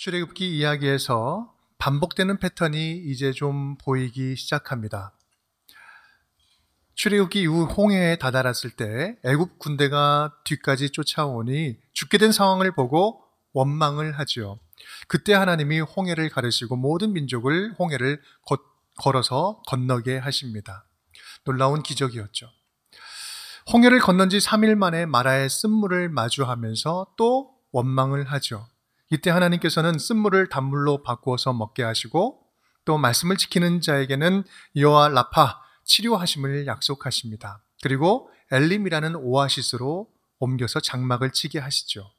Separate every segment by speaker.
Speaker 1: 출애굽기 이야기에서 반복되는 패턴이 이제 좀 보이기 시작합니다. 출애굽기 이후 홍해에 다다랐을 때 애굽 군대가 뒤까지 쫓아오니 죽게 된 상황을 보고 원망을 하지요. 그때 하나님이 홍해를 가르시고 모든 민족을 홍해를 걸어서 건너게 하십니다. 놀라운 기적이었죠. 홍해를 건넌 지 3일 만에 마라의 쓴물을 마주하면서 또 원망을 하죠. 이때 하나님께서는 쓴물을 단물로 바꾸어서 먹게 하시고 또 말씀을 지키는 자에게는 여호와 라파 치료하심을 약속하십니다. 그리고 엘림이라는 오아시스로 옮겨서 장막을 치게 하시죠.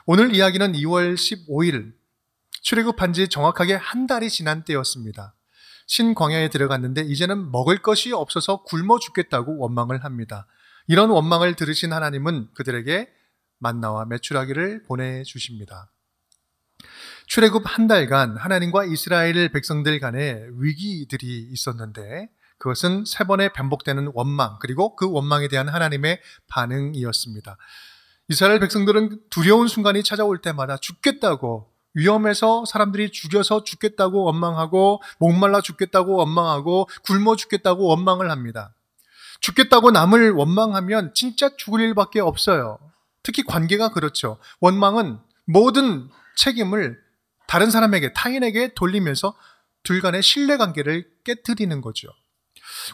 Speaker 1: 오늘 이야기는 2월 15일 출애굽한 지 정확하게 한 달이 지난 때였습니다. 신광야에 들어갔는데 이제는 먹을 것이 없어서 굶어 죽겠다고 원망을 합니다. 이런 원망을 들으신 하나님은 그들에게 만나와 메추라기를 보내주십니다. 출애굽 한 달간 하나님과 이스라엘 백성들 간에 위기들이 있었는데 그것은 3번의 반복되는 원망 그리고 그 원망에 대한 하나님의 반응이었습니다. 이스라엘 백성들은 두려운 순간이 찾아올 때마다 죽겠다고 위험해서 사람들이 죽여서 죽겠다고 원망하고 목말라 죽겠다고 원망하고 굶어 죽겠다고 원망을 합니다. 죽겠다고 남을 원망하면 진짜 죽을 일밖에 없어요. 특히 관계가 그렇죠. 원망은 모든 책임을 다른 사람에게, 타인에게 돌리면서 둘 간의 신뢰관계를 깨트리는 거죠.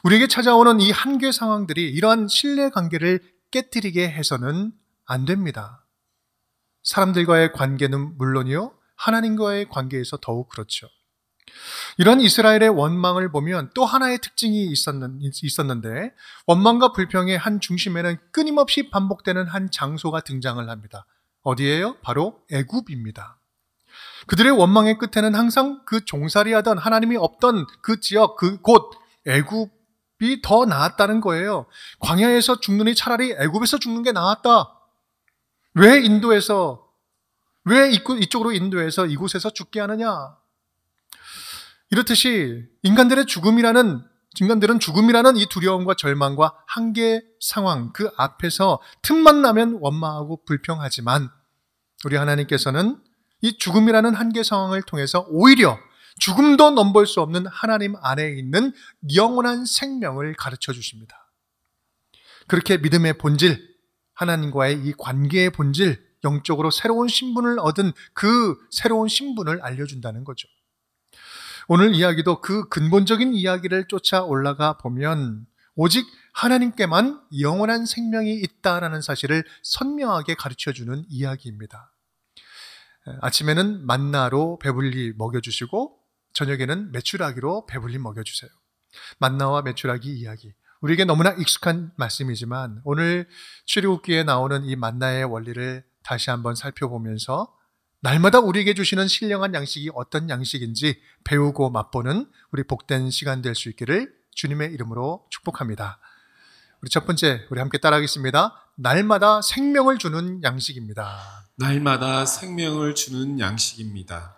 Speaker 1: 우리에게 찾아오는 이 한계 상황들이 이러한 신뢰관계를 깨트리게 해서는 안 됩니다. 사람들과의 관계는 물론이요, 하나님과의 관계에서 더욱 그렇죠. 이런 이스라엘의 원망을 보면 또 하나의 특징이 있었는데 원망과 불평의 한 중심에는 끊임없이 반복되는 한 장소가 등장을 합니다. 어디예요? 바로 애굽입니다. 그들의 원망의 끝에는 항상 그 종살이하던 하나님이 없던 그 지역, 그곳 애굽이 더 나았다는 거예요. 광야에서 죽느니 차라리 애굽에서 죽는 게 나았다. 왜 이쪽으로 인도해서 이곳에서 죽게 하느냐? 이렇듯이 인간들은 죽음이라는 이 두려움과 절망과 한계 상황 그 앞에서 틈만 나면 원망하고 불평하지만 우리 하나님께서는 이 죽음이라는 한계 상황을 통해서 오히려 죽음도 넘볼 수 없는 하나님 안에 있는 영원한 생명을 가르쳐 주십니다. 그렇게 믿음의 본질, 하나님과의 이 관계의 본질, 영적으로 새로운 신분을 얻은 그 새로운 신분을 알려준다는 거죠. 오늘 이야기도 그 근본적인 이야기를 쫓아 올라가 보면 오직 하나님께만 영원한 생명이 있다라는 사실을 선명하게 가르쳐주는 이야기입니다. 아침에는 만나로 배불리 먹여주시고 저녁에는 메추라기로 배불리 먹여주세요. 만나와 메추라기 이야기. 우리에게 너무나 익숙한 말씀이지만 오늘 출애굽기에 나오는 이 만나의 원리를 다시 한번 살펴보면서 날마다 우리에게 주시는 신령한 양식이 어떤 양식인지 배우고 맛보는 우리 복된 시간 될 수 있기를 주님의 이름으로 축복합니다. 우리 첫 번째, 우리 함께 따라하겠습니다. 날마다 생명을 주는 양식입니다.
Speaker 2: 날마다 생명을 주는 양식입니다.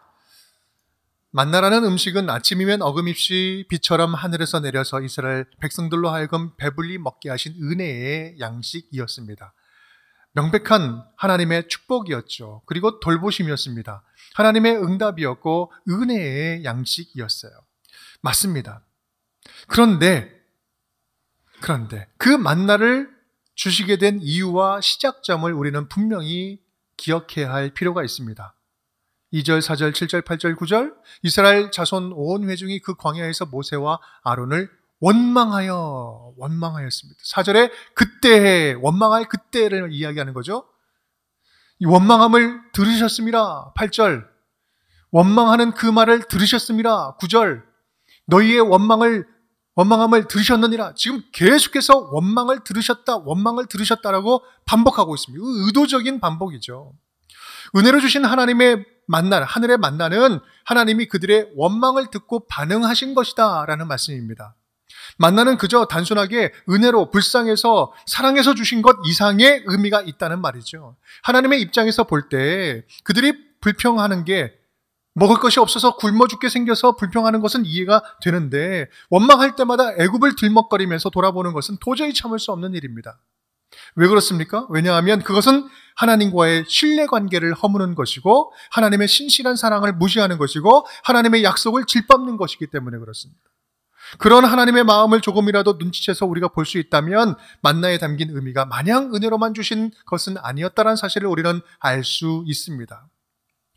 Speaker 1: 만나라는 음식은 아침이면 어김없이 비처럼 하늘에서 내려서 이스라엘 백성들로 하여금 배불리 먹게 하신 은혜의 양식이었습니다. 명백한 하나님의 축복이었죠. 그리고 돌보심이었습니다. 하나님의 응답이었고 은혜의 양식이었어요. 맞습니다. 그런데 그 만나를 주시게 된 이유와 시작점을 우리는 분명히 기억해야 할 필요가 있습니다. 2절, 4절, 7절, 8절, 9절 이스라엘 자손 온 회중이 그 광야에서 모세와 아론을 원망하였습니다. 4절에 그때, 원망할 그때를 이야기하는 거죠. 이 원망함을 들으셨습니다. 8절, 원망하는 그 말을 들으셨습니다. 9절, 너희의 원망함을 들으셨느니라. 지금 계속해서 원망을 들으셨다라고 반복하고 있습니다. 의도적인 반복이죠. 은혜로 주신 하나님의 만나, 하늘의 만나는 하나님이 그들의 원망을 듣고 반응하신 것이다 라는 말씀입니다. 만나는 그저 단순하게 은혜로 불쌍해서 사랑해서 주신 것 이상의 의미가 있다는 말이죠. 하나님의 입장에서 볼 때 그들이 불평하는 게 먹을 것이 없어서 굶어 죽게 생겨서 불평하는 것은 이해가 되는데 원망할 때마다 애굽을 들먹거리면서 돌아보는 것은 도저히 참을 수 없는 일입니다. 왜 그렇습니까? 왜냐하면 그것은 하나님과의 신뢰관계를 허무는 것이고 하나님의 신실한 사랑을 무시하는 것이고 하나님의 약속을 질밟는 것이기 때문에 그렇습니다. 그런 하나님의 마음을 조금이라도 눈치채서 우리가 볼 수 있다면 만나에 담긴 의미가 마냥 은혜로만 주신 것은 아니었다는 사실을 우리는 알 수 있습니다.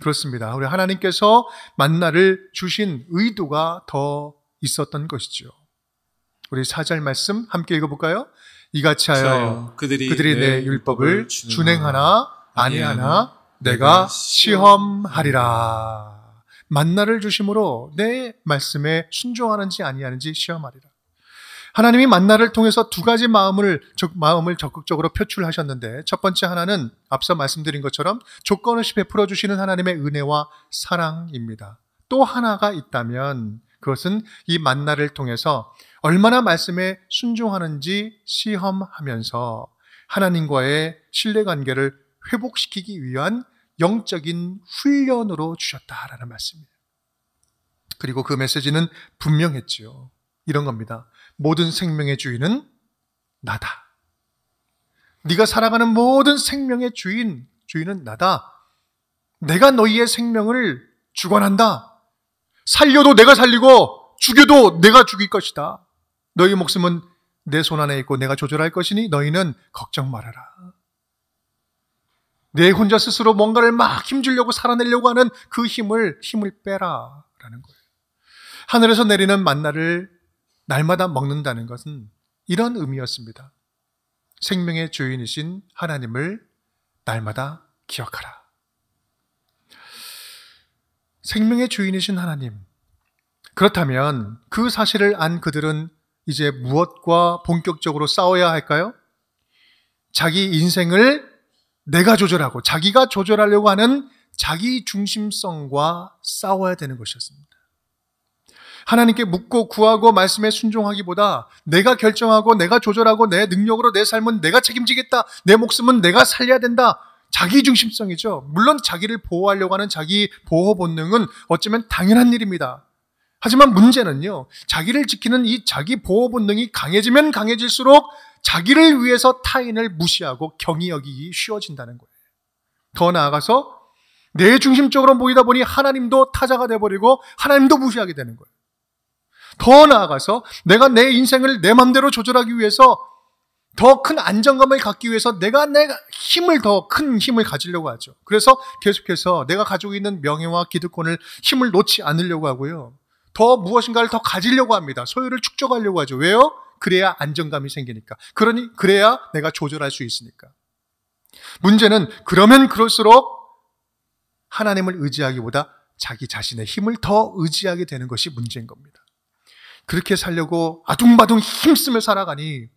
Speaker 1: 그렇습니다. 우리 하나님께서 만나를 주신 의도가 더 있었던 것이죠. 우리 4절 말씀 함께 읽어볼까요? 이같이 하여 그들이 내 율법을 준행하나 아니하나 내가 시험하리라. 만나를 주심으로 내 말씀에 순종하는지 아니하는지 시험하리라. 하나님이 만나를 통해서 두 가지 마음을 적극적으로 표출하셨는데 첫 번째 하나는 앞서 말씀드린 것처럼 조건 없이 베풀어 주시는 하나님의 은혜와 사랑입니다. 또 하나가 있다면 그것은 이 만나를 통해서 얼마나 말씀에 순종하는지 시험하면서 하나님과의 신뢰관계를 회복시키기 위한 영적인 훈련으로 주셨다라는 말씀이에요. 그리고 그 메시지는 분명했지요. 이런 겁니다. 모든 생명의 주인은 나다. 네가 살아가는 모든 생명의 주인은 나다. 내가 너희의 생명을 주관한다. 살려도 내가 살리고 죽여도 내가 죽일 것이다. 너희 목숨은 내 손 안에 있고 내가 조절할 것이니 너희는 걱정 말아라. 내 혼자 스스로 뭔가를 막 힘주려고 살아내려고 하는 그 힘을 빼라라는 거예요. 하늘에서 내리는 만나를 날마다 먹는다는 것은 이런 의미였습니다. 생명의 주인이신 하나님을 날마다 기억하라. 생명의 주인이신 하나님. 그렇다면 그 사실을 안 그들은 이제 무엇과 본격적으로 싸워야 할까요? 자기 인생을 내가 조절하고 자기가 조절하려고 하는 자기 중심성과 싸워야 되는 것이었습니다. 하나님께 묻고 구하고 말씀에 순종하기보다 내가 결정하고 내가 조절하고 내 능력으로 내 삶은 내가 책임지겠다. 내 목숨은 내가 살려야 된다. 자기 중심성이죠. 물론 자기를 보호하려고 하는 자기 보호 본능은 어쩌면 당연한 일입니다. 하지만 문제는요, 자기를 지키는 이 자기 보호 본능이 강해지면 강해질수록 자기를 위해서 타인을 무시하고 경히 여기기 쉬워진다는 거예요. 더 나아가서 내 중심적으로 보이다 보니 하나님도 타자가 돼버리고 하나님도 무시하게 되는 거예요. 더 나아가서 내가 내 인생을 내 맘대로 조절하기 위해서 더 큰 안정감을 갖기 위해서 내가 더 큰 힘을 가지려고 하죠. 그래서 계속해서 내가 가지고 있는 명예와 기득권을 힘을 놓지 않으려고 하고요. 더 무엇인가를 더 가지려고 합니다. 소유를 축적하려고 하죠. 왜요? 그래야 안정감이 생기니까. 그래야 내가 조절할 수 있으니까. 문제는 그러면 그럴수록 하나님을 의지하기보다 자기 자신의 힘을 더 의지하게 되는 것이 문제인 겁니다. 그렇게 살려고 아둥바둥 힘쓰며 살아가니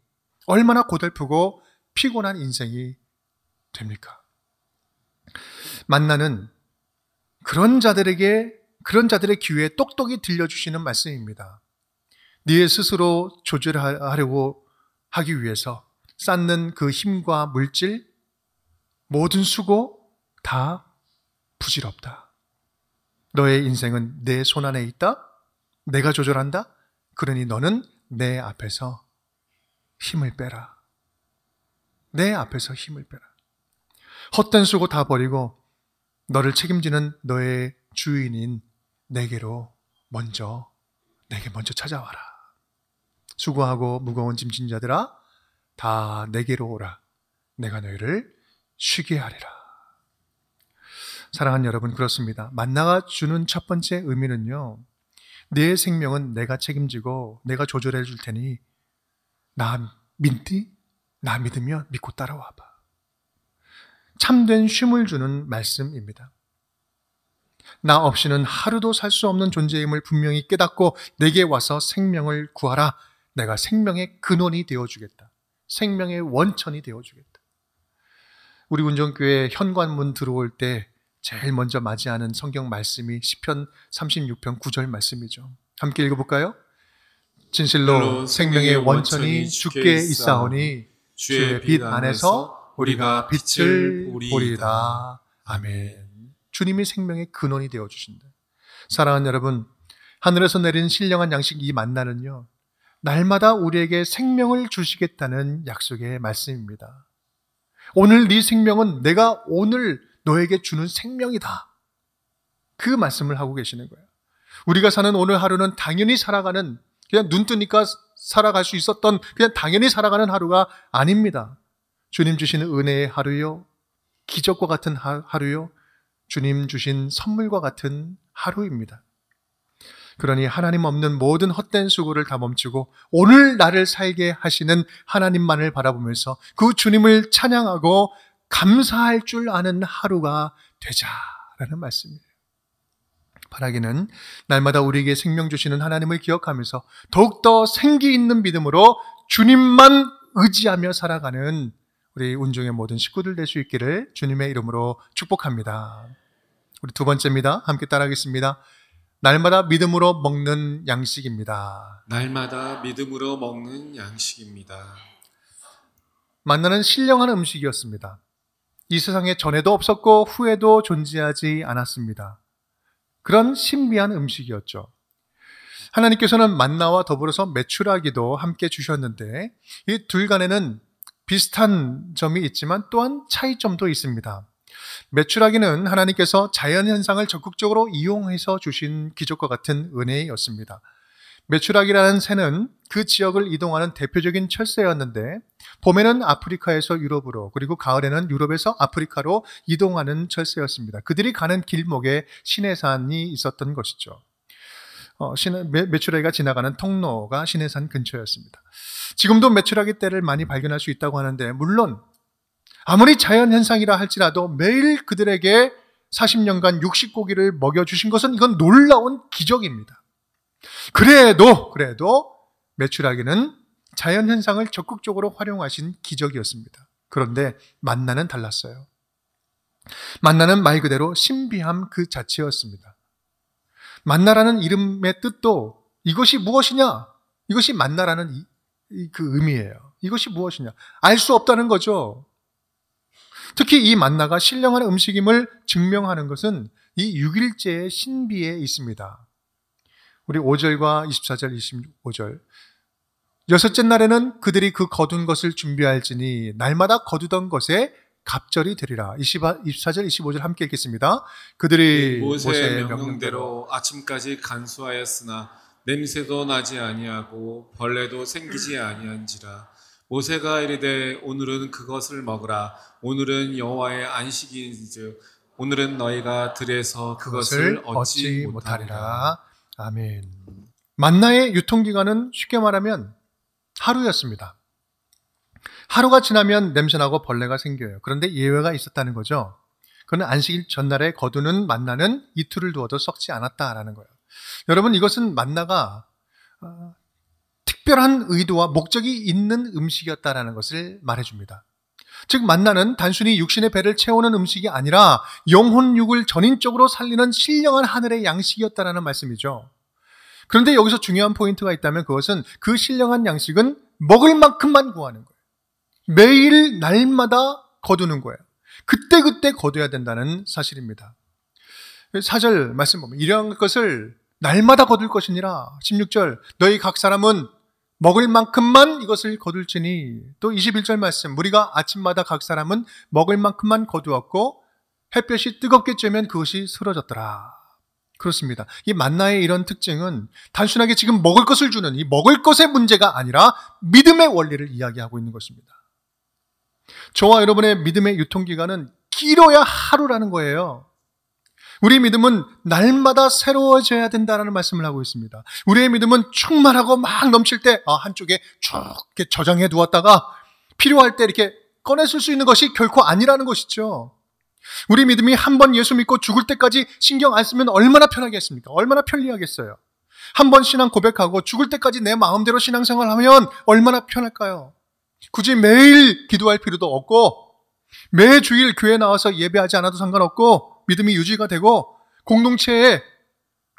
Speaker 1: 얼마나 고달프고 피곤한 인생이 됩니까? 만나는 그런 자들의 귀에 똑똑히 들려주시는 말씀입니다. 네 스스로 조절하려고 하기 위해서 쌓는 그 힘과 물질, 모든 수고 다 부질없다. 너의 인생은 내 손 안에 있다. 내가 조절한다. 그러니 너는 내 앞에서 힘을 빼라. 내 앞에서 힘을 빼라. 헛된 수고 다 버리고 너를 책임지는 너의 주인인 내게 먼저 찾아와라. 수고하고 무거운 짐진 자들아, 다 내게로 오라. 내가 너희를 쉬게 하리라. 사랑하는 여러분, 그렇습니다. 만나가 주는 첫 번째 의미는요, 내 생명은 내가 책임지고 내가 조절해 줄 테니 나 믿니? 나 믿으면 믿고 따라와봐. 참된 쉼을 주는 말씀입니다. 나 없이는 하루도 살 수 없는 존재임을 분명히 깨닫고 내게 와서 생명을 구하라. 내가 생명의 근원이 되어주겠다. 생명의 원천이 되어주겠다. 우리 운정교회 현관문 들어올 때 제일 먼저 맞이하는 성경 말씀이 시편 36편 9절 말씀이죠. 함께 읽어볼까요? 진실로 생명의 원천이 주께 있사오니 주의 빛 안에서 우리가 빛을 보리이다. 아멘. 주님이 생명의 근원이 되어주신다. 사랑하는 여러분, 하늘에서 내린 신령한 양식 이 만나는요, 날마다 우리에게 생명을 주시겠다는 약속의 말씀입니다. 오늘 네 생명은 내가 오늘 너에게 주는 생명이다. 그 말씀을 하고 계시는 거예요. 우리가 사는 오늘 하루는 당연히 살아가는, 그냥 눈 뜨니까 살아갈 수 있었던 그냥 당연히 살아가는 하루가 아닙니다. 주님 주시는 은혜의 하루요, 기적과 같은 하루요, 주님 주신 선물과 같은 하루입니다. 그러니 하나님 없는 모든 헛된 수고를 다 멈추고 오늘 나를 살게 하시는 하나님만을 바라보면서 그 주님을 찬양하고 감사할 줄 아는 하루가 되자라는 말씀이에요. 바라기는 날마다 우리에게 생명 주시는 하나님을 기억하면서 더욱더 생기 있는 믿음으로 주님만 의지하며 살아가는 우리 운종의 모든 식구들 될 수 있기를 주님의 이름으로 축복합니다. 우리 두 번째입니다. 함께 따라하겠습니다. 날마다 믿음으로 먹는 양식입니다.
Speaker 2: 날마다 믿음으로 먹는 양식입니다.
Speaker 1: 만나는 신령한 음식이었습니다. 이 세상에 전에도 없었고 후에도 존재하지 않았습니다. 그런 신비한 음식이었죠. 하나님께서는 만나와 더불어서 메추라기도 함께 주셨는데 이 둘 간에는 비슷한 점이 있지만 또한 차이점도 있습니다. 메추라기는 하나님께서 자연현상을 적극적으로 이용해서 주신 기적과 같은 은혜였습니다. 메추라기라는 새는 그 지역을 이동하는 대표적인 철새였는데 봄에는 아프리카에서 유럽으로 그리고 가을에는 유럽에서 아프리카로 이동하는 철새였습니다. 그들이 가는 길목에 시내산이 있었던 것이죠. 메추라기가 지나가는 통로가 시내산 근처였습니다. 지금도 메추라기 떼를 많이 발견할 수 있다고 하는데 물론 아무리 자연현상이라 할지라도 매일 그들에게 40년간 육식고기를 먹여주신 것은 이건 놀라운 기적입니다. 그래도 메추라기는 자연현상을 적극적으로 활용하신 기적이었습니다. 그런데 만나는 달랐어요. 만나는 말 그대로 신비함 그 자체였습니다. 만나라는 이름의 뜻도 이것이 무엇이냐? 이것이 만나라는 그 의미예요. 이것이 무엇이냐? 알 수 없다는 거죠. 특히 이 만나가 신령한 음식임을 증명하는 것은 이 6일째의 신비에 있습니다. 우리 5절과 24절, 25절. 여섯째 날에는 그들이 그 거둔 것을 준비할지니 날마다 거두던 것에 갑절이 되리라. 24절, 25절 함께 읽겠습니다. 그들이
Speaker 2: 모세의 명령대로 아침까지 간수하였으나 냄새도 나지 아니하고 벌레도 생기지 아니한지라. 모세가 이르되 오늘은 그것을 먹으라. 오늘은 여호와의 안식일인즉 오늘은 너희가 들에서 그것을 얻지 못하리라.
Speaker 1: 아멘. 만나의 유통기간은 쉽게 말하면 하루였습니다. 하루가 지나면 냄새나고 벌레가 생겨요. 그런데 예외가 있었다는 거죠. 그는 안식일 전날에 거두는 만나는 이틀을 두어도 썩지 않았다라는 거예요. 여러분, 이것은 만나가 특별한 의도와 목적이 있는 음식이었다라는 것을 말해줍니다. 즉 만나는 단순히 육신의 배를 채우는 음식이 아니라 영혼 육을 전인적으로 살리는 신령한 하늘의 양식이었다라는 말씀이죠. 그런데 여기서 중요한 포인트가 있다면 그것은 그 신령한 양식은 먹을 만큼만 구하는 거예요. 매일 날마다 거두는 거예요. 그때 거둬야 된다는 사실입니다. 4절 말씀 보면 이러한 것을 날마다 거둘 것이니라. 16절 너희 각 사람은 먹을 만큼만 이것을 거둘지니. 또 21절 말씀 우리가 아침마다 각 사람은 먹을 만큼만 거두었고 햇볕이 뜨겁게 쬐면 그것이 쓰러졌더라. 그렇습니다. 이 만나의 이런 특징은 단순하게 지금 먹을 것을 주는 이 먹을 것의 문제가 아니라 믿음의 원리를 이야기하고 있는 것입니다. 저와 여러분의 믿음의 유통기간은 길어야 하루라는 거예요. 우리의 믿음은 날마다 새로워져야 된다는 말씀을 하고 있습니다. 우리의 믿음은 충만하고 막 넘칠 때 한쪽에 쭉 이렇게 저장해 두었다가 필요할 때 이렇게 꺼냈을 수 있는 것이 결코 아니라는 것이죠. 우리 믿음이 한 번 예수 믿고 죽을 때까지 신경 안 쓰면 얼마나 편하겠습니까? 얼마나 편리하겠어요. 한 번 신앙 고백하고 죽을 때까지 내 마음대로 신앙생활하면 얼마나 편할까요? 굳이 매일 기도할 필요도 없고 매주일 교회 나와서 예배하지 않아도 상관없고 믿음이 유지가 되고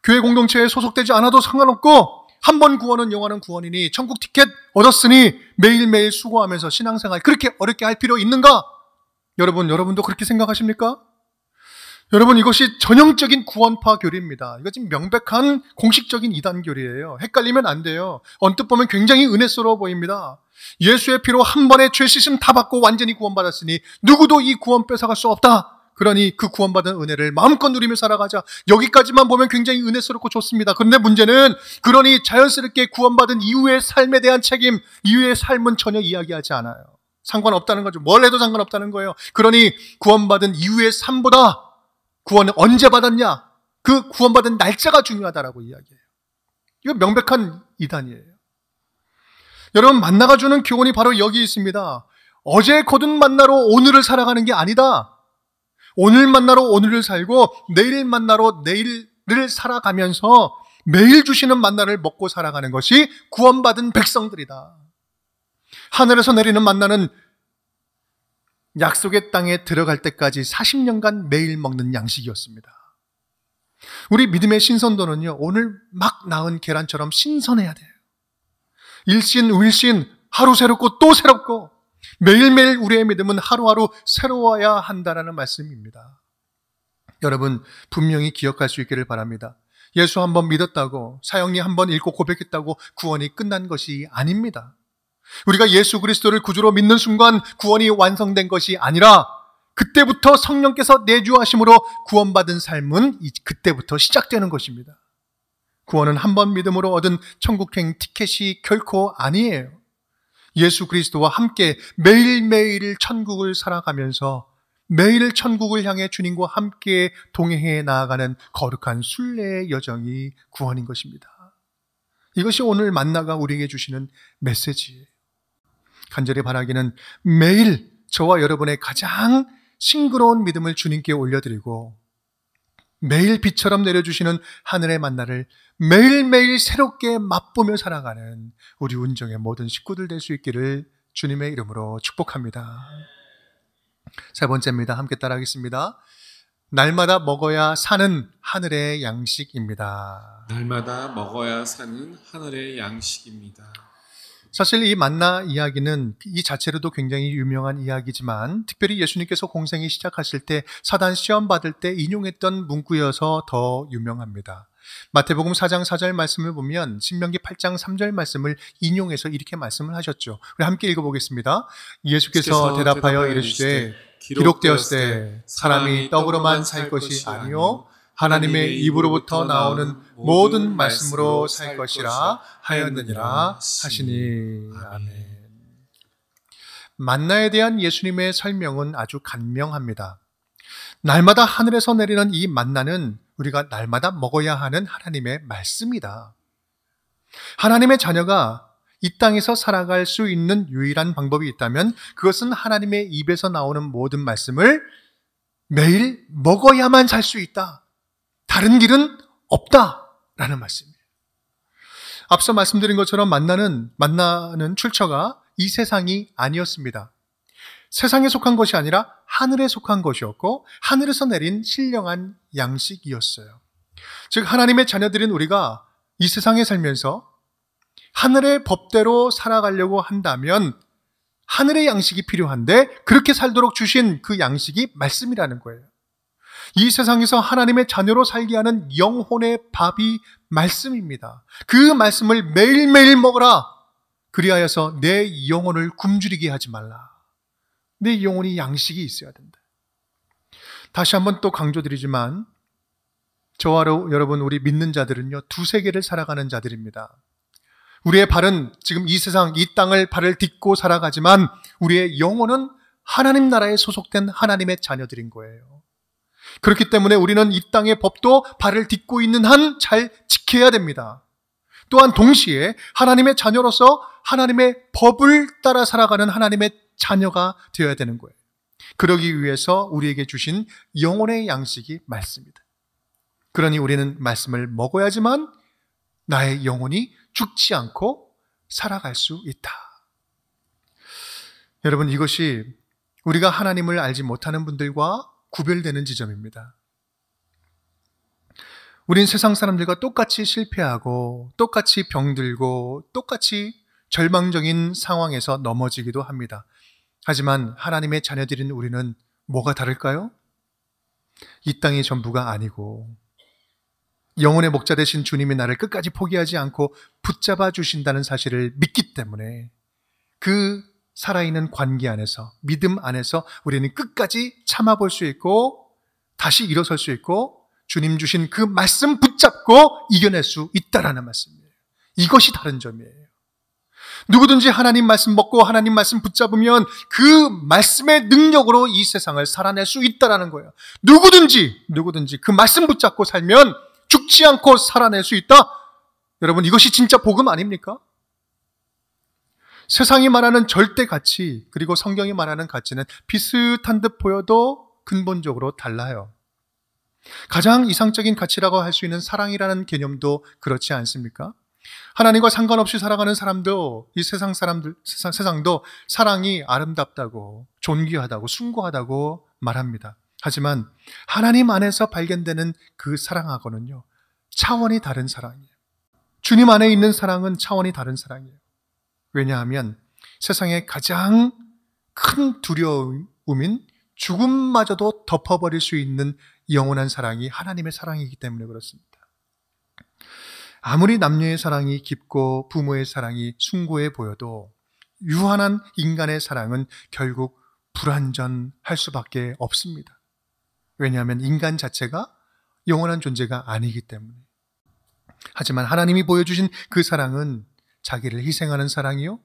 Speaker 1: 교회 공동체에 소속되지 않아도 상관없고 한 번 구원은 영원한 구원이니 천국 티켓 얻었으니 매일매일 수고하면서 신앙생활 그렇게 어렵게 할 필요 있는가? 여러분도 그렇게 생각하십니까? 여러분, 이것이 전형적인 구원파 교리입니다. 이거 지금 명백한 공식적인 이단 교리예요. 헷갈리면 안 돼요. 언뜻 보면 굉장히 은혜스러워 보입니다. 예수의 피로 한 번에 죄 씻음 다 받고 완전히 구원받았으니 누구도 이 구원 뺏어갈 수 없다. 그러니 그 구원받은 은혜를 마음껏 누리며 살아가자. 여기까지만 보면 굉장히 은혜스럽고 좋습니다. 그런데 문제는 그러니 자연스럽게 구원받은 이후의 삶에 대한 책임, 이후의 삶은 전혀 이야기하지 않아요. 상관없다는 거죠. 뭘 해도 상관없다는 거예요. 그러니 구원받은 이후의 삶보다 구원을 언제 받았냐? 그 구원받은 날짜가 중요하다라고 이야기해요. 이거 명백한 이단이에요. 여러분, 만나가 주는 교훈이 바로 여기 있습니다. 어제 거둔 만나로 오늘을 살아가는 게 아니다. 오늘 만나로 오늘을 살고 내일 만나로 내일을 살아가면서 매일 주시는 만나를 먹고 살아가는 것이 구원받은 백성들이다. 하늘에서 내리는 만나는 약속의 땅에 들어갈 때까지 40년간 매일 먹는 양식이었습니다. 우리 믿음의 신선도는요, 오늘 막 낳은 계란처럼 신선해야 돼요. 일신우일신, 하루 새롭고 또 새롭고 매일매일 우리의 믿음은 하루하루 새로워야 한다는 말씀입니다. 여러분, 분명히 기억할 수 있기를 바랍니다. 예수 한번 믿었다고, 사형리 한번 읽고 고백했다고 구원이 끝난 것이 아닙니다. 우리가 예수 그리스도를 구주로 믿는 순간 구원이 완성된 것이 아니라 그때부터 성령께서 내주하심으로 구원받은 삶은 그때부터 시작되는 것입니다. 구원은 한 번 믿음으로 얻은 천국행 티켓이 결코 아니에요. 예수 그리스도와 함께 매일매일 천국을 살아가면서 매일 천국을 향해 주님과 함께 동행해 나아가는 거룩한 순례의 여정이 구원인 것입니다. 이것이 오늘 만나가 우리에게 주시는 메시지예요. 간절히 바라기는 매일 저와 여러분의 가장 싱그러운 믿음을 주님께 올려드리고 매일 비처럼 내려주시는 하늘의 만나를 매일매일 새롭게 맛보며 살아가는 우리 운정의 모든 식구들 될 수 있기를 주님의 이름으로 축복합니다. 세 번째입니다. 함께 따라하겠습니다. 날마다 먹어야 사는 하늘의 양식입니다.
Speaker 2: 날마다 먹어야 사는 하늘의 양식입니다.
Speaker 1: 사실 이 만나 이야기는 이 자체로도 굉장히 유명한 이야기지만 특별히 예수님께서 공생이 시작하실 때 사단 시험 받을 때 인용했던 문구여서 더 유명합니다. 마태복음 4장 4절 말씀을 보면 신명기 8장 3절 말씀을 인용해서 이렇게 말씀을 하셨죠. 우리 함께 읽어보겠습니다. 예수께서 대답하여 이르시되 기록되었으되 사람이 떡으로만 살 것이 아니요 하나님의 입으로부터 나오는 모든 말씀으로 살 것이라 하였느니라 하시니. 아멘. 만나에 대한 예수님의 설명은 아주 간명합니다. 날마다 하늘에서 내리는 이 만나는 우리가 날마다 먹어야 하는 하나님의 말씀이다. 하나님의 자녀가 이 땅에서 살아갈 수 있는 유일한 방법이 있다면 그것은 하나님의 입에서 나오는 모든 말씀을 매일 먹어야만 살 수 있다. 다른 길은 없다라는 말씀이에요. 앞서 말씀드린 것처럼 만나는 출처가 이 세상이 아니었습니다. 세상에 속한 것이 아니라 하늘에 속한 것이었고 하늘에서 내린 신령한 양식이었어요. 즉 하나님의 자녀들인 우리가 이 세상에 살면서 하늘의 법대로 살아가려고 한다면 하늘의 양식이 필요한데 그렇게 살도록 주신 그 양식이 말씀이라는 거예요. 이 세상에서 하나님의 자녀로 살게 하는 영혼의 밥이 말씀입니다. 그 말씀을 매일매일 먹어라. 그리하여서 내 영혼을 굶주리게 하지 말라. 내 영혼이 양식이 있어야 된다. 다시 한번 또 강조드리지만 저와 여러분 우리 믿는 자들은요 두 세계를 살아가는 자들입니다. 우리의 발은 지금 이 세상 이 땅을 발을 딛고 살아가지만 우리의 영혼은 하나님 나라에 소속된 하나님의 자녀들인 거예요. 그렇기 때문에 우리는 이 땅의 법도 발을 딛고 있는 한 잘 지켜야 됩니다. 또한 동시에 하나님의 자녀로서 하나님의 법을 따라 살아가는 하나님의 자녀가 되어야 되는 거예요. 그러기 위해서 우리에게 주신 영혼의 양식이 말씀입니다. 그러니 우리는 말씀을 먹어야지만 나의 영혼이 죽지 않고 살아갈 수 있다. 여러분 이것이 우리가 하나님을 알지 못하는 분들과 구별되는 지점입니다. 우린 세상 사람들과 똑같이 실패하고 똑같이 병들고 똑같이 절망적인 상황에서 넘어지기도 합니다. 하지만 하나님의 자녀들인 우리는 뭐가 다를까요? 이 땅이 전부가 아니고 영혼의 목자 되신 주님이 나를 끝까지 포기하지 않고 붙잡아 주신다는 사실을 믿기 때문에 그 살아있는 관계 안에서, 믿음 안에서 우리는 끝까지 참아볼 수 있고 다시 일어설 수 있고 주님 주신 그 말씀 붙잡고 이겨낼 수 있다라는 말씀이에요. 이것이 다른 점이에요. 누구든지 하나님 말씀 먹고 하나님 말씀 붙잡으면 그 말씀의 능력으로 이 세상을 살아낼 수 있다라는 거예요. 누구든지 그 말씀 붙잡고 살면 죽지 않고 살아낼 수 있다. 여러분, 이것이 진짜 복음 아닙니까? 세상이 말하는 절대 가치, 그리고 성경이 말하는 가치는 비슷한 듯 보여도 근본적으로 달라요. 가장 이상적인 가치라고 할 수 있는 사랑이라는 개념도 그렇지 않습니까? 하나님과 상관없이 살아가는 사람도, 이 세상도 사랑이 아름답다고, 존귀하다고, 숭고하다고 말합니다. 하지만 하나님 안에서 발견되는 그 사랑하고는요, 차원이 다른 사랑이에요. 주님 안에 있는 사랑은 차원이 다른 사랑이에요. 왜냐하면 세상의 가장 큰 두려움인 죽음마저도 덮어버릴 수 있는 영원한 사랑이 하나님의 사랑이기 때문에 그렇습니다. 아무리 남녀의 사랑이 깊고 부모의 사랑이 숭고해 보여도 유한한 인간의 사랑은 결국 불완전할 수밖에 없습니다. 왜냐하면 인간 자체가 영원한 존재가 아니기 때문에. 하지만 하나님이 보여주신 그 사랑은 자기를 희생하는 사랑이요,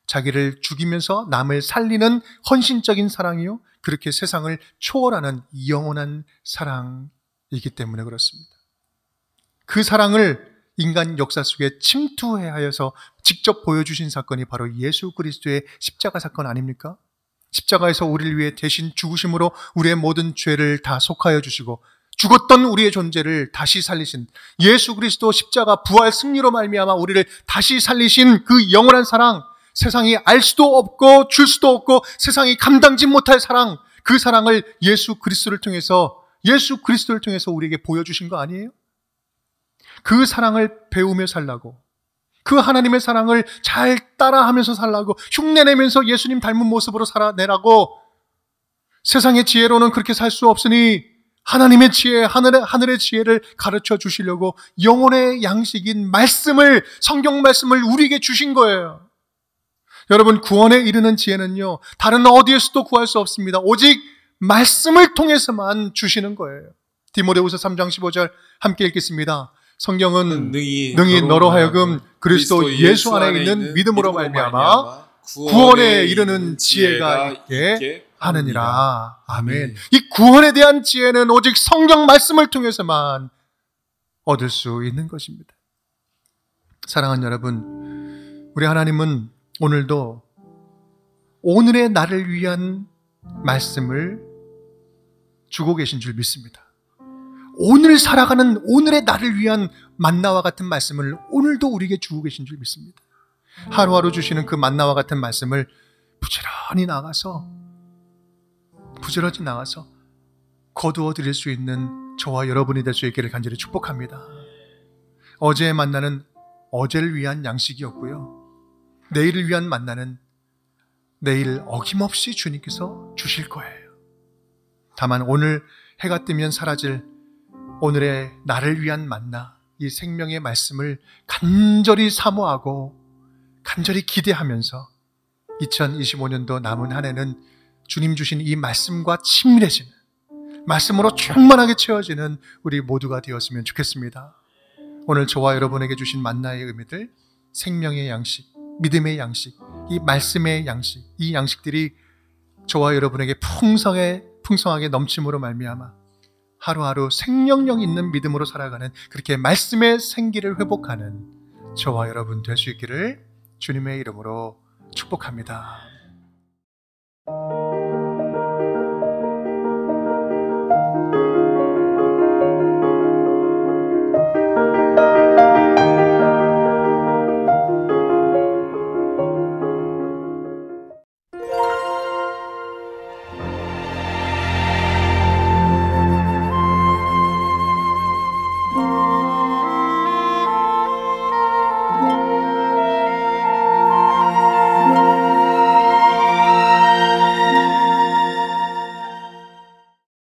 Speaker 1: 자기를 죽이면서 남을 살리는 헌신적인 사랑이요, 그렇게 세상을 초월하는 영원한 사랑이기 때문에 그렇습니다. 그 사랑을 인간 역사 속에 침투하여서 직접 보여주신 사건이 바로 예수 그리스도의 십자가 사건 아닙니까? 십자가에서 우리를 위해 대신 죽으심으로 우리의 모든 죄를 다 속하여 주시고 죽었던 우리의 존재를 다시 살리신 예수 그리스도 십자가 부활 승리로 말미암아 우리를 다시 살리신 그 영원한 사랑, 세상이 알 수도 없고 줄 수도 없고 세상이 감당지 못할 사랑, 그 사랑을 예수 그리스도를 통해서 우리에게 보여주신 거 아니에요? 그 사랑을 배우며 살라고, 그 하나님의 사랑을 잘 따라하면서 살라고, 흉내내면서 예수님 닮은 모습으로 살아내라고. 세상의 지혜로는 그렇게 살 수 없으니 하나님의 지혜, 하늘의 지혜를 가르쳐 주시려고 영혼의 양식인 말씀을, 성경 말씀을 우리에게 주신 거예요. 여러분, 구원에 이르는 지혜는요, 다른 어디에서도 구할 수 없습니다. 오직 말씀을 통해서만 주시는 거예요. 디모데후서 3장 15절 함께 읽겠습니다. 성경은 능히 너로 하여금 그리스도 예수 안에 있는 믿음으로 말미암아 구원에 이르는 지혜가 있게 하느니라. 아멘. 이 구원에 대한 지혜는 오직 성경 말씀을 통해서만 얻을 수 있는 것입니다. 사랑하는 여러분, 우리 하나님은 오늘도 오늘의 나를 위한 말씀을 주고 계신 줄 믿습니다. 오늘 살아가는 오늘의 나를 위한 만나와 같은 말씀을 오늘도 우리에게 주고 계신 줄 믿습니다. 하루하루 주시는 그 만나와 같은 말씀을 부지런히 나가서 거두어 드릴 수 있는 저와 여러분이 될 수 있기를 간절히 축복합니다. 어제의 만나는 어제를 위한 양식이었고요, 내일을 위한 만나는 내일 어김없이 주님께서 주실 거예요. 다만 오늘 해가 뜨면 사라질 오늘의 나를 위한 만나, 이 생명의 말씀을 간절히 사모하고 간절히 기대하면서 2025년도 남은 한 해는 주님 주신 이 말씀과 친밀해지는, 말씀으로 충만하게 채워지는 우리 모두가 되었으면 좋겠습니다. 오늘 저와 여러분에게 주신 만나의 의미들, 생명의 양식, 믿음의 양식, 이 말씀의 양식, 이 양식들이 저와 여러분에게 풍성하게 넘침으로 말미암아 하루하루 생명력 있는 믿음으로 살아가는, 그렇게 말씀의 생기를 회복하는 저와 여러분 될 수 있기를 주님의 이름으로 축복합니다.